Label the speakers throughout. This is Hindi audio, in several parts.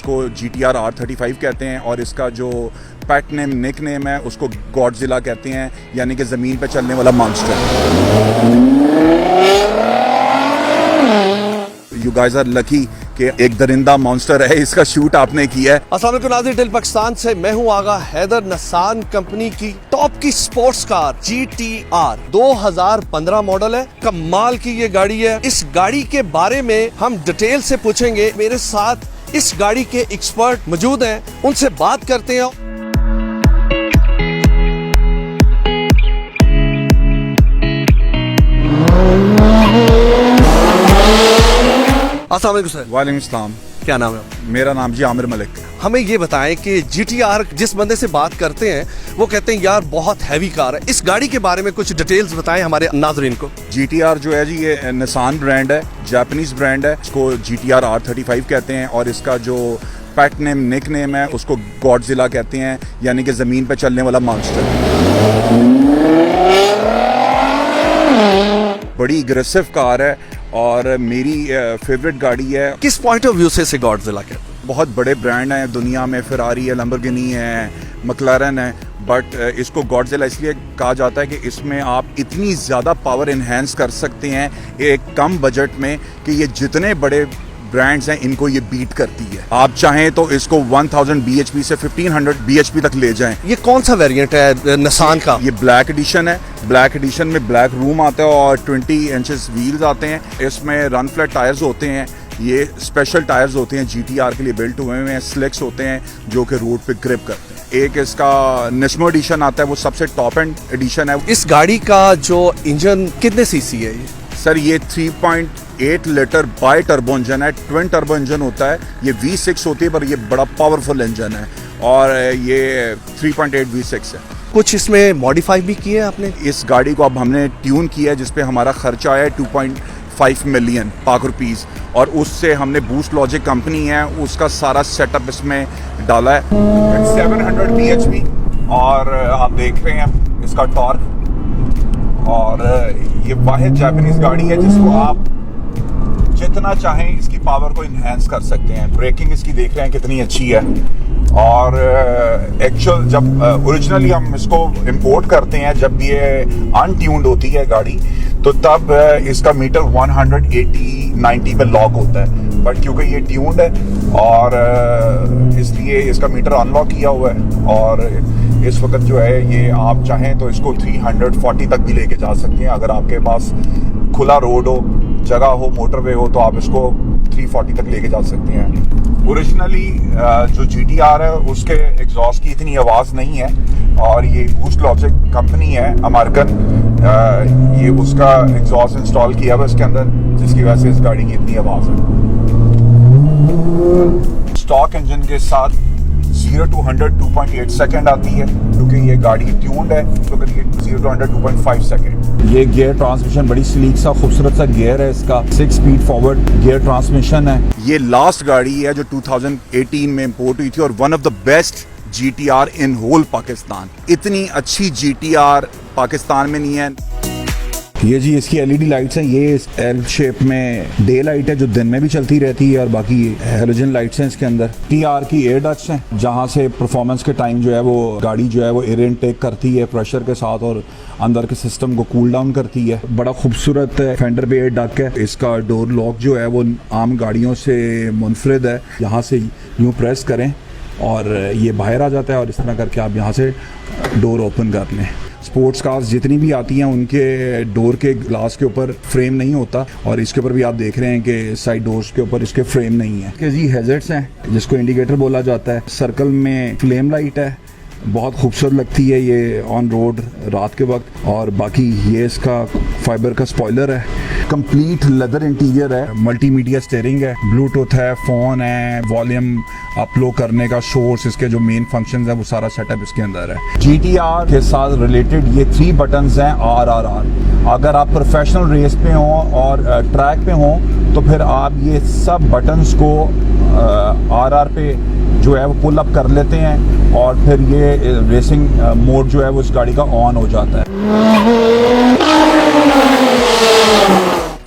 Speaker 1: इसको GTR R35 कहते हैं और इसका जो पेट नेम निक नेम है उसको गॉडजिला कहते हैं, यानी कि ज़मीन पे चलने वाला monster. You guys are lucky कि एक दरिंदा मॉन्स्टर है, इसका शूट आपने किया है।
Speaker 2: अस्सलाम वालेकुम नाज़रीन, दिल पाकिस्तान से मैं हूं आगा हैदर। नसान कंपनी की टॉप की स्पोर्ट्स कार GTR 2015 मॉडल है। कमाल की ये गाड़ी है। इस गाड़ी के बारे में हम डिटेल से पूछेंगे। मेरे साथ इस गाड़ी के एक्सपर्ट मौजूद हैं, उनसे बात करते हैं। अस्सलाम वालेकुम सर।
Speaker 1: वालेकुम सलाम।
Speaker 2: क्या नाम है आपका?
Speaker 1: मेरा नाम जी आमिर मलिक।
Speaker 2: हमें ये बताएं कि GTR जिस बंदे से बात करते हैं वो कहते हैं यार बहुत हैवी कार है। इस गाड़ी के बारे में कुछ डिटेल्स बताएं हमारे नाज़रीन को।
Speaker 1: GTR जो है जी ये निसान ब्रांड है, जापानीज ब्रांड है। इसको GTR R35 कहते हैं और इसका जो पेट नेम निक नेम है उसको गॉडजिला कहते हैं, यानी कि ज़मीन पे चलने वाला मॉन्स्टर। बड़ी एग्रेसिव कार है और मेरी फेवरेट गाड़ी है।
Speaker 2: किस पॉइंट ऑफ व्यू से इसे गॉडजिला कहते हैं?
Speaker 1: बहुत बड़े ब्रांड हैं दुनिया में, फेरारी है, लैम्बोर्गिनी है, मैक्लारेन है, बट इसको गॉडजिला इसलिए कहा जाता है कि इसमें आप इतनी ज़्यादा पावर इन्हेंस कर सकते हैं एक कम बजट में कि ये जितने बड़े ब्रांड्स हैं इनको ये बीट करती है। आप चाहें तो इसको 1000 bhp से 1500 bhp तक ले जाएं।
Speaker 2: ये कौन सा वेरिएंट है निसान का?
Speaker 1: ये ब्लैक एडिशन है। ब्लैक एडिशन में ब्लैक रूम आता है और 20 इंचेस व्हील्स आते हैं। इसमें रन फ्लैट टायर्स होते हैं। ये स्पेशल टायर्स होते हैं, GTR के लिए बिल्ट हुए हैं। स्लिक्स होते हैं जो कि रोड पे ग्रिप करते हैं। एक इसका निस्मो एडिशन आता है, वो सबसे टॉप एंड एडिशन है।
Speaker 2: इस गाड़ी का जो इंजन कितने सीसी है ये?
Speaker 1: सर ये 3.8 लीटर बाई टर्बो इंजन है। ट्विन टर्बो इंजन होता है। ये V6 होती है पर ये बड़ा पावरफुल इंजन है और ये 3.8 V6 है।
Speaker 2: कुछ इसमें मॉडिफाई भी किए आपने?
Speaker 1: इस गाड़ी को अब हमने ट्यून किया है जिसपे हमारा खर्चा आया है 2.5 मिलियन पाक रुपीज़, और उससे हमने बूस्ट लॉजिक कंपनी है उसका सारा सेटअप इसमें डाला है। 700 bhp और आप देख रहे हैं इसका टॉर्क। और ये वाहिद जापानीज गाड़ी है जिसको आप जितना चाहें इसकी पावर को इन्हेंस कर सकते हैं। ब्रेकिंग इसकी देख रहे हैं कितनी अच्छी है। और एक्चुअल जब ओरिजिनली हम इसको इंपोर्ट करते हैं, जब ये अनट्यून्ड होती है गाड़ी, तो तब इसका मीटर 180-90 पे लॉक होता है। बट क्योंकि ये ट्यून्ड है और इसलिए इसका मीटर अनलॉक किया हुआ है और इस वक्त जो है ये आप चाहें तो इसको 340 तक भी लेके जा सकते हैं। अगर आपके पास खुला रोड हो, जगह हो, मोटरवे हो, तो आप इसको 340 तक लेके जा सकते हैं। ओरिजिनली जो GTR है उसके एग्जॉस्ट की इतनी आवाज़ नहीं है और ये बूस्ट लॉजिक कंपनी है अमेरिकन, ये उसका एग्जॉस्ट इंस्टॉल किया हुआ इसके अंदर, जिसकी वजह से इस गाड़ी की इतनी आवाज़ है। स्टॉक इंजन के साथ 0 to 100 2.8 सेकेंड आती है क्योंकि ये गाड़ी ट्यून्ड है, तो ये 0 to 100 2.5 सेकेंड। ये गियर ट्रांसमिशन बड़ी स्लीक सा खूबसूरत सा गियर है इसका। 6 स्पीड फॉरवर्ड गियर ट्रांसमिशन है। ये लास्ट गाड़ी है जो 2018 में इंपोर्ट हुई थी और one of the best GTR in whole Pakistan. इतनी अच्छी GTR पाकिस्तान में नहीं है। ये जी इसकी LED लाइट्स हैं। ये L शेप में डे लाइट है जो दिन में भी चलती रहती है और बाकी हेलोजन लाइट्स हैं इसके अंदर। TR की एयर डक्ट्स हैं जहाँ से परफॉर्मेंस के टाइम जो है वो गाड़ी जो है वो एयर इनटेक करती है प्रेशर के साथ और अंदर के सिस्टम को कूल डाउन करती है। बड़ा खूबसूरत फेंडर पे एयर डक है। इसका डोर लॉक जो है वो आम गाड़ियों से मुनफरिद है। यहाँ से यूँ प्रेस करें और ये बाहर आ जाता है और इस तरह करके आप यहाँ से डोर ओपन कर लें। स्पोर्ट्स कार्स जितनी भी आती हैं उनके डोर के ग्लास के ऊपर फ्रेम नहीं होता और इसके ऊपर भी आप देख रहे हैं कि साइड डोर्स के ऊपर इसके फ्रेम नहीं है। कि जी हैज़र्ड्स हैं जिसको इंडिकेटर बोला जाता है। सर्कल में फ्लेम लाइट है, बहुत खूबसूरत लगती है ये ऑन रोड रात के वक्त। और बाकी ये इसका फाइबर का स्पॉइलर है। कंप्लीट लेदर इंटीरियर है। मल्टीमीडिया स्टीयरिंग है, ब्लूटूथ है, फ़ोन है, वॉल्यूम अप लो करने का, सोर्स, इसके जो मेन फंक्शंस है वो सारा सेटअप इसके अंदर है। GTR के साथ रिलेटेड ये 3 बटन्स हैं RRR। अगर आप प्रोफेशनल रेस पे हों और ट्रैक पे हों तो फिर आप ये सब बटन्स को RR पे जो है वो पुल अप कर लेते हैं और फिर ये रेसिंग मोड जो है वो इस गाड़ी का ऑन हो जाता है।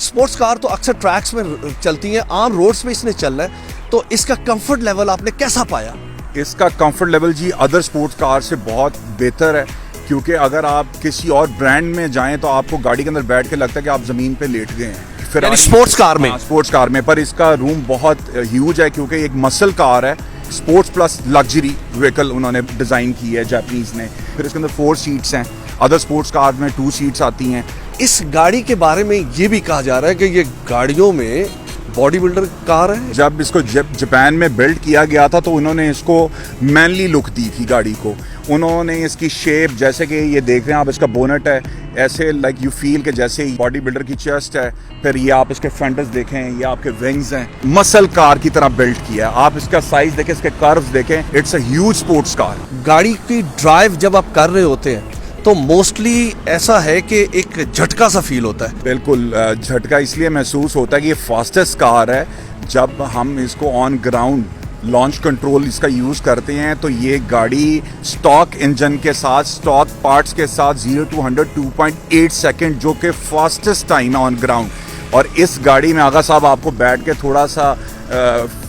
Speaker 2: स्पोर्ट्स कार तो अक्सर ट्रैक्स में चलती हैं, आम रोड्स पे इसने चलना है। तो इसका कंफर्ट लेवल आपने कैसा पाया?
Speaker 1: इसका कंफर्ट लेवल जी अदर स्पोर्ट्स कार से बहुत बेहतर है, क्योंकि अगर आप किसी और ब्रांड में जाएं तो आपको गाड़ी के अंदर बैठ के लगता है कि आप जमीन पे लेट गए हैं।
Speaker 2: यानी स्पोर्ट्स कार में?
Speaker 1: स्पोर्ट्स कार में, पर इसका रूम बहुत ह्यूज है क्योंकि एक मसल कार है, स्पोर्ट्स प्लस लग्जरी व्हीकल उन्होंने डिजाइन की है जापानीज ने। फिर इसके अंदर 4 सीट्स हैं, अदर स्पोर्ट्स कार में 2 सीट्स आती हैं।
Speaker 2: इस गाड़ी के बारे में ये भी कहा जा रहा है कि ये गाड़ियों में बॉडी बिल्डर कार है।
Speaker 1: जब इसको जापान में बिल्ड किया गया था तो उन्होंने इसको मैनली लुक दी थी गाड़ी को। उन्होंने इसकी शेप, जैसे कि ये देख रहे हैं आप, इसका बोनट है ऐसे लाइक यू फील के जैसे बॉडी बिल्डर की चेस्ट है। फिर ये आप इसके फेंडर्स देखें, ये आपके विंग्स हैं, मसल कार की तरह बिल्ड किया है। आप इसका साइज देखें, इसके कर्व्स देखें, it's a huge sports car.
Speaker 2: गाड़ी की ड्राइव जब आप कर रहे होते हैं तो मोस्टली ऐसा है कि एक झटका सा फील होता है।
Speaker 1: बिल्कुल, झटका इसलिए महसूस होता है कि ये फास्टेस्ट कार है। जब हम इसको ऑन ग्राउंड लॉन्च कंट्रोल इसका यूज़ करते हैं तो ये गाड़ी स्टॉक इंजन के साथ, स्टॉक पार्ट्स के साथ 0 to 100 2.8 सेकेंड, जो कि फास्टेस्ट टाइम है ऑन ग्राउंड। और इस गाड़ी में आगा साहब आपको बैठ के थोड़ा सा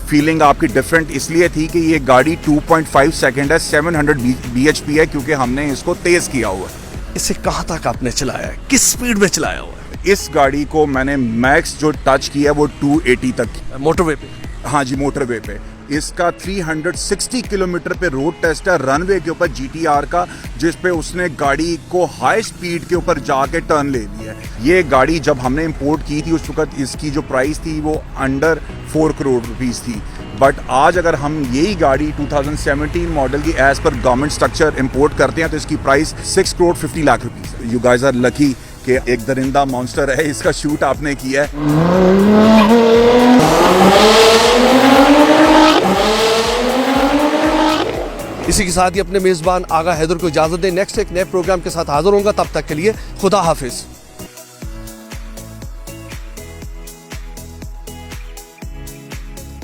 Speaker 1: फीलिंग आपकी डिफरेंट इसलिए थी कि ये गाड़ी 2.5 सेकेंड है, 700 bhp है, क्योंकि हमने इसको तेज़ किया हुआ है।
Speaker 2: इसे कहाँ तक आपने चलाया है, किस स्पीड में चलाया हुआ है?
Speaker 1: इस गाड़ी को मैंने मैक्स जो टच किया है वो 280 तक।
Speaker 2: मोटरवे पे?
Speaker 1: हाँ जी, मोटरवे पे। इसका 360 किलोमीटर पे रोड टेस्ट है रनवे के ऊपर GTR का, जिस पे उसने गाड़ी को हाई स्पीड के ऊपर जाके टर्न ले लिया है। ये गाड़ी जब हमने इंपोर्ट की थी उस वक्त इसकी जो प्राइस थी वो अंडर 4 करोड़ रुपीस थी। बट आज अगर हम यही गाड़ी 2017 मॉडल की as per government structure import करते हैं तो इसकी price 6 crore 50 lakh rupees. You guys are lucky कि एक दरिंदा मॉन्स्टर है, इसका शूट आपने किया है।
Speaker 2: इसी के साथ ही अपने मेजबान आगा हैदर को इजाजत दें। नेक्स्ट एक नए प्रोग्राम के साथ हाजिर होऊंगा, तब तक के लिए खुदा हाफिज।